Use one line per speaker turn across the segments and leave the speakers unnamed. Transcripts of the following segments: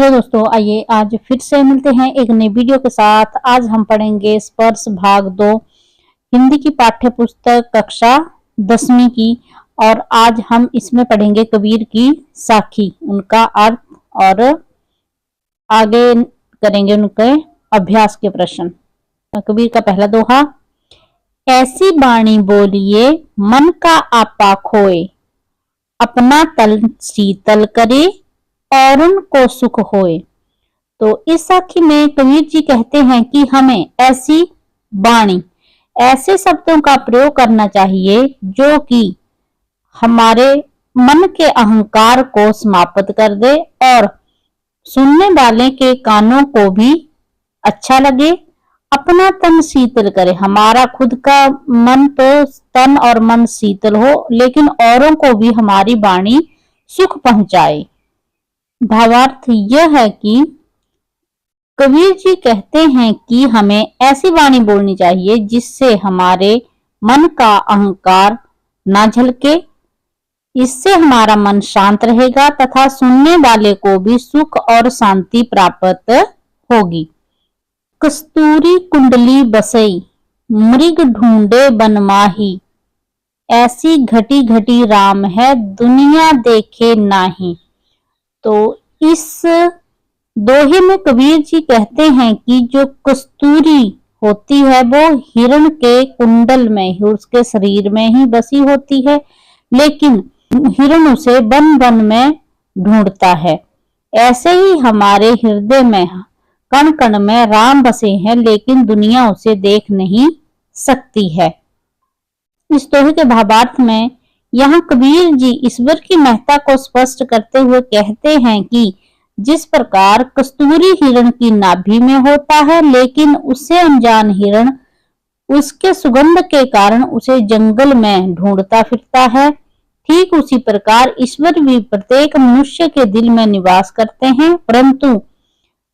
Hello दोस्तों, आइए आज फिर से मिलते हैं एक नई वीडियो के साथ। आज हम पढ़ेंगे स्पर्श भाग 2 हिंदी की पाठ्य पुस्तक कक्षा 10वीं की। और आज हम इसमें पढ़ेंगे कबीर की साखी, उनका अर्थ और आगे करेंगे उनके अभ्यास के प्रश्न। कबीर का पहला दोहा। ऐसी बाणी बोलिए मन का आपा खोए, अपना तन शीतल करे और उनको सुख होए। तो इस साखी में कबीर जी कहते हैं कि हमें ऐसी वाणी, ऐसे शब्दों का प्रयोग करना चाहिए जो कि हमारे मन के अहंकार को समाप्त कर दे और सुनने वाले के कानों को भी अच्छा लगे, अपना तन शीतल करे। हमारा खुद का मन तो तन और मन शीतल हो, लेकिन औरों को भी हमारी वाणी सुख पहुंचाए। भावार्थ यह है कि कबीर जी कहते हैं कि हमें ऐसी वाणी बोलनी चाहिए जिससे हमारे मन का अहंकार ना झलके। इससे हमारा मन शांत रहेगा तथा सुनने वाले को भी सुख और शांति प्राप्त होगी। कस्तूरी कुंडली बसई, मृग ढूंढे बन माही, ऐसी घटी घटी राम है दुनिया देखे नाही। तो इस दोहे में कबीर जी कहते हैं कि जो कस्तूरी होती है वो हिरण के कुंडल में, उसके शरीर में ही बसी होती है, लेकिन हिरण उसे वन वन में ढूंढता है। ऐसे ही हमारे हृदय में कण कण में राम बसे हैं, लेकिन दुनिया उसे देख नहीं सकती है। इस दोहे के भावार्थ में यहाँ कबीर जी ईश्वर की महत्ता को स्पष्ट करते हुए कहते हैं कि जिस प्रकार कस्तूरी हिरण की नाभि में होता है, लेकिन उससे अनजान हिरण उसके सुगंध के कारण उसे जंगल में ढूंढता फिरता है, ठीक उसी प्रकार ईश्वर भी प्रत्येक मनुष्य के दिल में निवास करते हैं, परंतु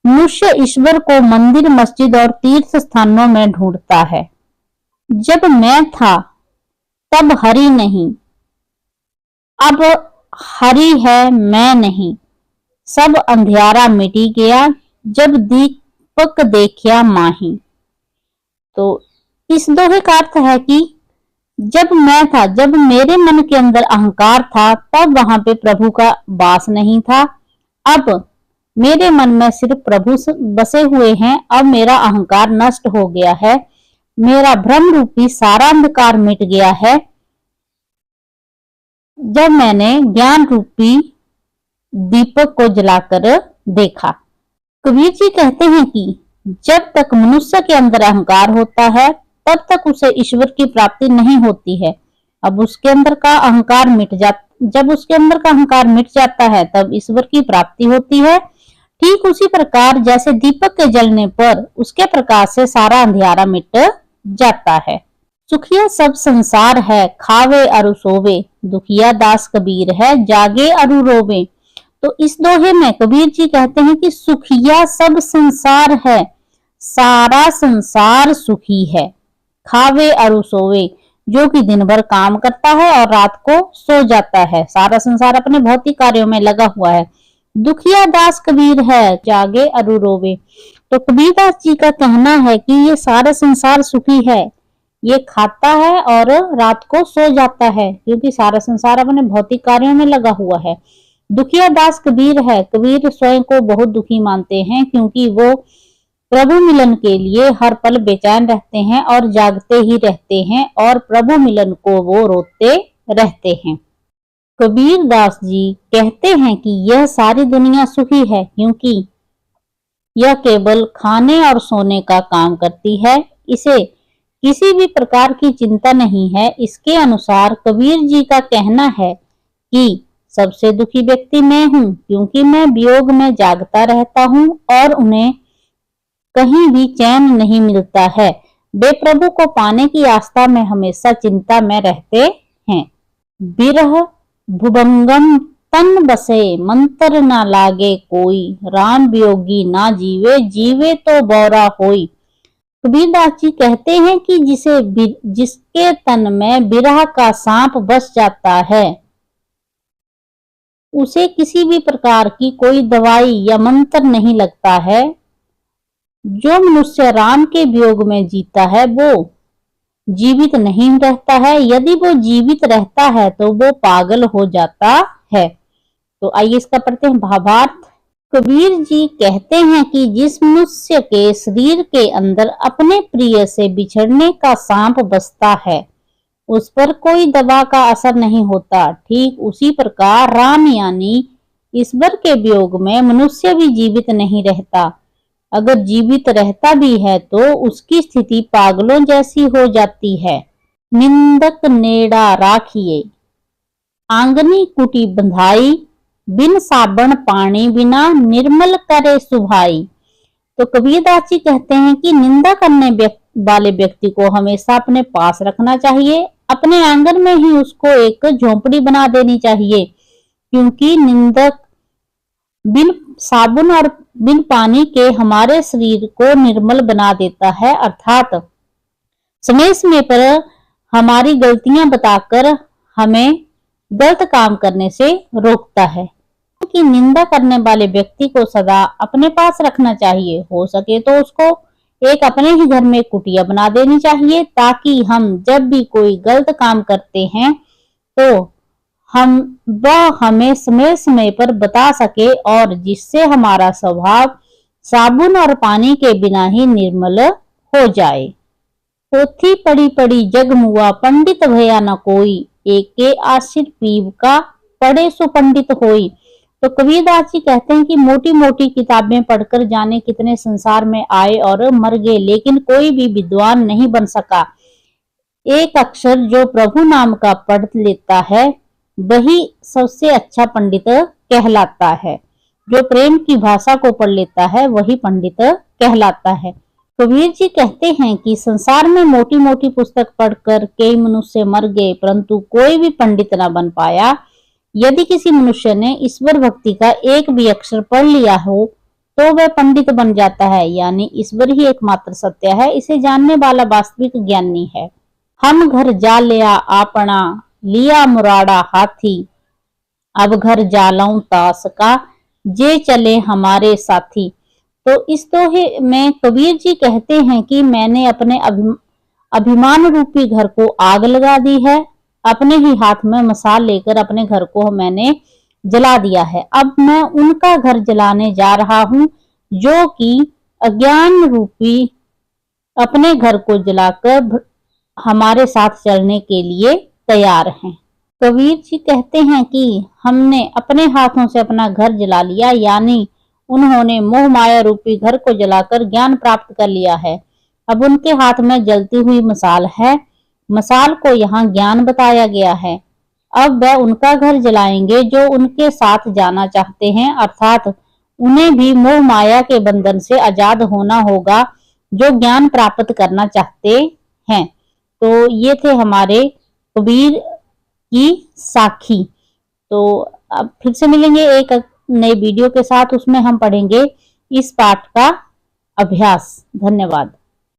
मनुष्य ईश्वर को मंदिर, मस्जिद और तीर्थ स्थानों में ढूंढता है। जब मैं था तब हरि नहीं, अब हरि है मैं नहीं, सब अंधियारा मिटी गया, जब दीपक देखिया माही। तो इस दोहे का अर्थ है कि जब मैं था, जब मेरे मन के अंदर अहंकार था, तब वहां पे प्रभु का वास नहीं था। अब मेरे मन में सिर्फ प्रभु बसे हुए हैं। अब मेरा अहंकार नष्ट हो गया है, मेरा भ्रम रूपी सारा अंधकार मिट गया है, जब मैंने ज्ञान रूपी दीपक को जलाकर देखा। कबीर जी कहते हैं कि जब तक मनुष्य के अंदर अहंकार होता है, तब तक उसे ईश्वर की प्राप्ति नहीं होती है। अब उसके अंदर का अहंकार जब उसके अंदर का अहंकार मिट जाता है, तब ईश्वर की प्राप्ति होती है। ठीक उसी प्रकार जैसे दीपक के जलने पर उसके प्रकाश से सारा अंधियारा मिट जाता है। सुखिया सब संसार है, खावे अरु सोवे, दुखिया दास कबीर है, जागे अरु रोवे। तो इस दोहे में कबीर जी कहते हैं कि सुखिया सब संसार है, सारा संसार सुखी है। खावे अरु सोवे, जो कि दिन भर काम करता है और रात को सो जाता है, सारा संसार अपने भौतिक कार्यों में लगा हुआ है। दुखिया दास कबीर है, जागे अरु रोवे। तो कबीरदास जी का कहना है कि ये सारा संसार सुखी है, ये खाता है और रात को सो जाता है, क्योंकि सारा संसार अपने भौतिक कार्यों में लगा हुआ है। दुखिया दास कबीर है, कबीर स्वयं को बहुत दुखी मानते हैं, क्योंकि वो प्रभु मिलन के लिए हर पल बेचैन रहते हैं और जागते ही रहते हैं, और प्रभु मिलन को वो रोते रहते हैं। कबीर दास जी कहते हैं कि यह सारी दुनिया सुखी है, क्योंकि यह केवल खाने और सोने का काम करती है, इसे किसी भी प्रकार की चिंता नहीं है। इसके अनुसार कबीर जी का कहना है कि सबसे दुखी व्यक्ति मैं हूँ, क्योंकि मैं वियोग में जागता रहता हूँ और उन्हें कहीं भी चैन नहीं मिलता है। वे प्रभु को पाने की आस्था में हमेशा चिंता में रहते हैं। बिरह भुभंगम तन बसे, मंत्र ना लागे कोई, राम वियोगी ना जीवे, जीवे तो बौरा होई। कबीरदास जी कहते हैं कि जिसके तन में बिरह का सांप बस जाता है, उसे किसी भी प्रकार की कोई दवाई या मंत्र नहीं लगता है। जो मनुष्य राम के वियोग में जीता है वो जीवित नहीं रहता है, यदि वो जीवित रहता है तो वो पागल हो जाता है। तो आइए इसका पढ़ते हैं भावार्थ। कबीर जी कहते हैं कि जिस मनुष्य के शरीर के अंदर अपने प्रिय से बिछड़ने का सांप बसता है उस पर कोई दवा का असर नहीं होता, ठीक उसी प्रकार राम यानी ईश्वर के वियोग में मनुष्य भी जीवित नहीं रहता। अगर जीवित रहता भी है तो उसकी स्थिति पागलों जैसी हो जाती है। निंदक नेड़ा राखिए, आंगनी कुटी बंधाई, बिन साबण पानी बिना निर्मल करे सुभाई। तो कबीरदास जी कहते हैं कि निंदा करने वाले व्यक्ति को हमेशा अपने पास रखना चाहिए, अपने आंगन में ही उसको एक झोंपड़ी बना देनी चाहिए, क्योंकि निंदक बिन साबुन और बिन पानी के हमारे शरीर को निर्मल बना देता है, अर्थात समय समय पर हमारी गलतियां बताकर हमें गलत काम करने से रोकता है। क्योंकि निंदा करने वाले व्यक्ति को सदा अपने पास रखना चाहिए, हो सके तो उसको एक अपने ही घर में कुटिया बना देनी चाहिए, ताकि हम जब भी कोई गलत काम करते हैं तो वह हमें समय समय पर बता सके, और जिससे हमारा स्वभाव साबुन और पानी के बिना ही निर्मल हो जाए। पोथी पड़ी पड़ी जग मुआ, पंडित भया न कोई, एक के आशिर पीव का पढ़े सो पंडित होई। तो कबीरदास जी कहते हैं कि मोटी मोटी किताबें पढ़कर जाने कितने संसार में आए और मर गए, लेकिन कोई भी विद्वान नहीं बन सका। एक अक्षर जो प्रभु नाम का पढ़ लेता है वही सबसे अच्छा पंडित कहलाता है। जो प्रेम की भाषा को पढ़ लेता है वही पंडित कहलाता है। कबीर जी कहते हैं कि संसार में मोटी मोटी पुस्तक पढ़कर कई मनुष्य मर गए, परंतु कोई भी पंडित न बन पाया। यदि किसी मनुष्य ने ईश्वर भक्ति का एक भी अक्षर पढ़ लिया हो तो वह पंडित बन जाता है, यानी ईश्वर ही एकमात्र सत्य है। इसे जानने वाला वास्तविक ज्ञानी है। हम घर जा लिया आपना, लिया मुराड़ा हाथी, अब घर जालऊं तास का, जे चले हमारे साथी। तो इस दोहे में कबीर जी कहते हैं कि मैंने अपने अभिमान रूपी घर को आग लगा दी है, अपने ही हाथ में मसाल लेकर अपने घर को मैंने जला दिया है। अब मैं उनका घर जलाने जा रहा हूं जो कि अज्ञान रूपी अपने घर को जलाकर हमारे साथ चलने के लिए तैयार हैं। कबीर जी कहते हैं कि हमने अपने हाथों से अपना घर जला लिया, यानी उन्होंने मोह माया रूपी घर को जलाकर ज्ञान प्राप्त कर लिया है। अब उनके हाथ में जलती हुई मसाल है, मसाल को यहाँ ज्ञान बताया गया है। अब वह उनका घर जलाएंगे जो उनके साथ जाना चाहते हैं, अर्थात उन्हें भी मोह माया के बंधन से आजाद होना होगा जो ज्ञान प्राप्त करना चाहते हैं। तो ये थे हमारे कबीर की साखी। तो अब फिर से मिलेंगे एक नए वीडियो के साथ, उसमें हम पढ़ेंगे इस पाठ का अभ्यास। धन्यवाद।